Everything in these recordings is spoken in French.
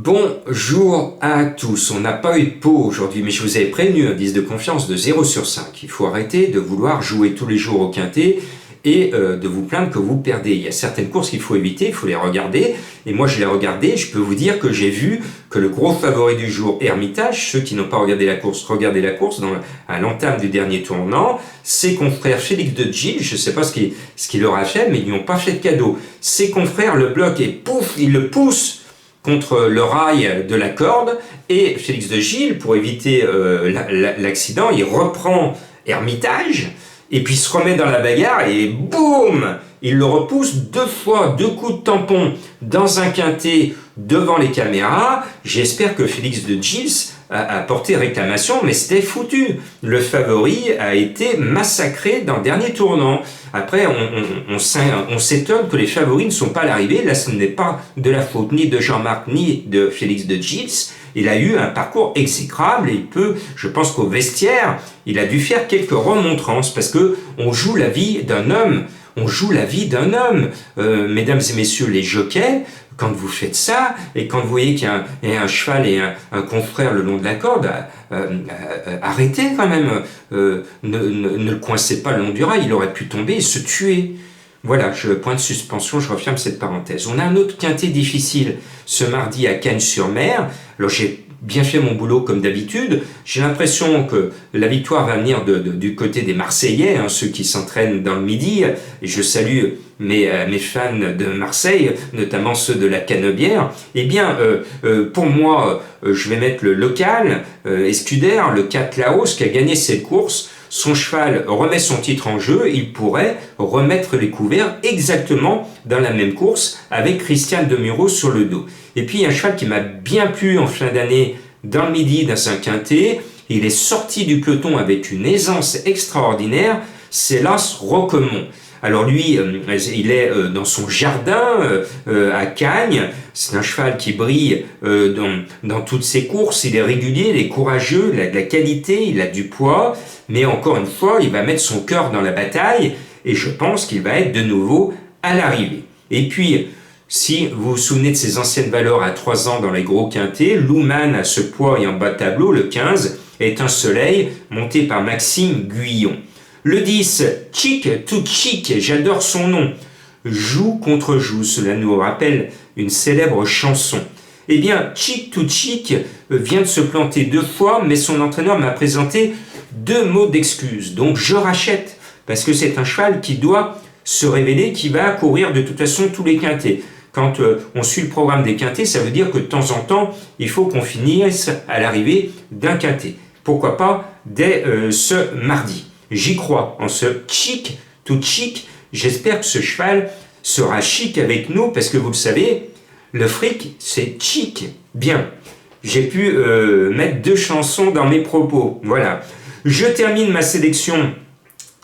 Bonjour à tous, on n'a pas eu de pot aujourd'hui, mais je vous avais prévenu, indice de confiance de 0 sur 5. Il faut arrêter de vouloir jouer tous les jours au quintet et de vous plaindre que vous perdez. Il y a certaines courses qu'il faut éviter, il faut les regarder. Et moi je l'ai regardé, je peux vous dire que j'ai vu que le gros favori du jour, Hermitage, ceux qui n'ont pas regardé la course, regardez la course à l'entame du dernier tournant. Ses confrères Félix de Gilles, je ne sais pas ce qu'il leur a fait, mais ils lui ont pas fait de cadeau. Ses confrères le bloquent et pouf, ils le poussent contre le rail de la corde, et Félix de Gilles, pour éviter l'accident, il reprend Hermitage, et puis se remet dans la bagarre, et boum, il le repousse 2 fois, 2 coups de tampon dans un quintet devant les caméras. J'espère que Félix de Gilles a porté réclamation, mais c'était foutu. Le favori a été massacré dans le dernier tournant. Après, on s'étonne que les favoris ne sont pas à l'arrivée. Là, ce n'est pas de la faute ni de Jean-Marc ni de Félix de Gilles. Il a eu un parcours exécrable et je pense qu'au vestiaire, il a dû faire quelques remontrances parce que on joue la vie d'un homme. On joue la vie d'un homme. Mesdames et messieurs les jockeys, quand vous faites ça, et quand vous voyez qu'il y a un cheval et un confrère le long de la corde, arrêtez quand même. Ne le coincez pas le long du rail, il aurait pu tomber et se tuer. Voilà, point de suspension, je referme cette parenthèse. On a un autre quintet difficile ce mardi à Cagnes-sur-Mer. Alors j'ai bien fait mon boulot comme d'habitude. J'ai l'impression que la victoire va venir du côté des Marseillais, ceux qui s'entraînent dans le Midi. Et je salue mes fans de Marseille, notamment ceux de la Canebière. Eh bien, pour moi, je vais mettre le local, Escuder, le 4 Laos, qui a gagné cette course. Son cheval remet son titre en jeu, il pourrait remettre les couverts exactement dans la même course avec Christian Demuro sur le dos. Et puis un cheval qui m'a bien plu en fin d'année dans le Midi, dans un quintet, il est sorti du peloton avec une aisance extraordinaire, c'est l'As Roquemont. Alors lui, il est dans son jardin à Cagnes. C'est un cheval qui brille dans toutes ses courses. Il est régulier, il est courageux, il a de la qualité, il a du poids. Mais encore une fois, il va mettre son cœur dans la bataille et je pense qu'il va être de nouveau à l'arrivée. Et puis, si vous vous souvenez de ses anciennes valeurs à 3 ans dans les gros quintets, Louman à ce poids et en bas de tableau, le 15, est un soleil monté par Maxime Guyon. Le 10, Chic to Chic, j'adore son nom. Joue contre joue, cela nous rappelle une célèbre chanson. Eh bien, Chic to Chic vient de se planter 2 fois, mais son entraîneur m'a présenté 2 mots d'excuse. Donc je rachète, parce que c'est un cheval qui doit se révéler, qui va courir de toute façon tous les quintets. Quand on suit le programme des quintets, ça veut dire que de temps en temps, il faut qu'on finisse à l'arrivée d'un quintet. Pourquoi pas dès ce mardi. J'y crois, en ce chic to chic. J'espère que ce cheval sera chic avec nous, parce que vous le savez, le fric, c'est chic. Bien, j'ai pu mettre 2 chansons dans mes propos. Voilà. Je termine ma sélection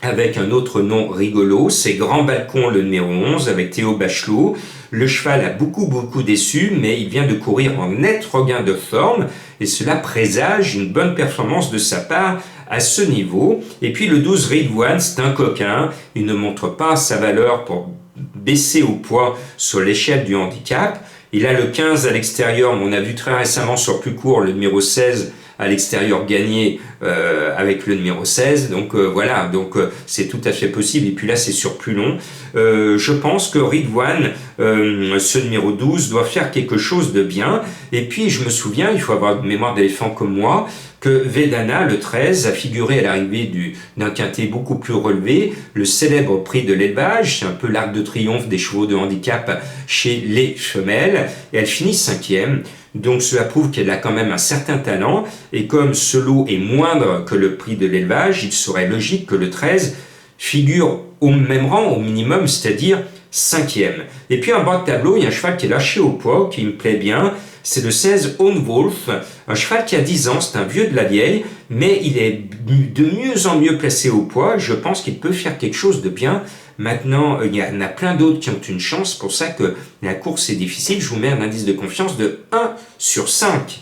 avec un autre nom rigolo, c'est Grand Balcon, le numéro 11, avec Théo Bachelot. Le cheval a beaucoup déçu, mais il vient de courir en net regain de forme, et cela présage une bonne performance de sa part à ce niveau. Et puis le 12 Ridwan, c'est un coquin, il ne montre pas sa valeur pour baisser au poids sur l'échelle du handicap. Il a le 15 à l'extérieur, mais on a vu très récemment sur plus court le numéro 16 à l'extérieur gagné avec le numéro 16, donc voilà, donc c'est tout à fait possible, et puis là c'est sur plus long. Je pense que Ridwan, ce numéro 12, doit faire quelque chose de bien, et puis je me souviens, il faut avoir une mémoire d'éléphant comme moi, que Vedana, le 13, a figuré à l'arrivée d'un quintet beaucoup plus relevé, le célèbre prix de l'élevage, c'est un peu l'arc de triomphe des chevaux de handicap chez les femelles, et elle finit 5e. Donc cela prouve qu'elle a quand même un certain talent, et comme ce lot est moindre que le prix de l'élevage, il serait logique que le 13 figure au même rang, au minimum, c'est-à-dire 5e. Et puis en bas de tableau, il y a un cheval qui est lâché au poids, qui me plaît bien, c'est le 16 Own Wolf, un cheval qui a 10 ans, c'est un vieux de la vieille, mais il est de mieux en mieux placé au poids, je pense qu'il peut faire quelque chose de bien. Maintenant, il y en a plein d'autres qui ont une chance, c'est pour ça que la course est difficile. Je vous mets un indice de confiance de 1 sur 5.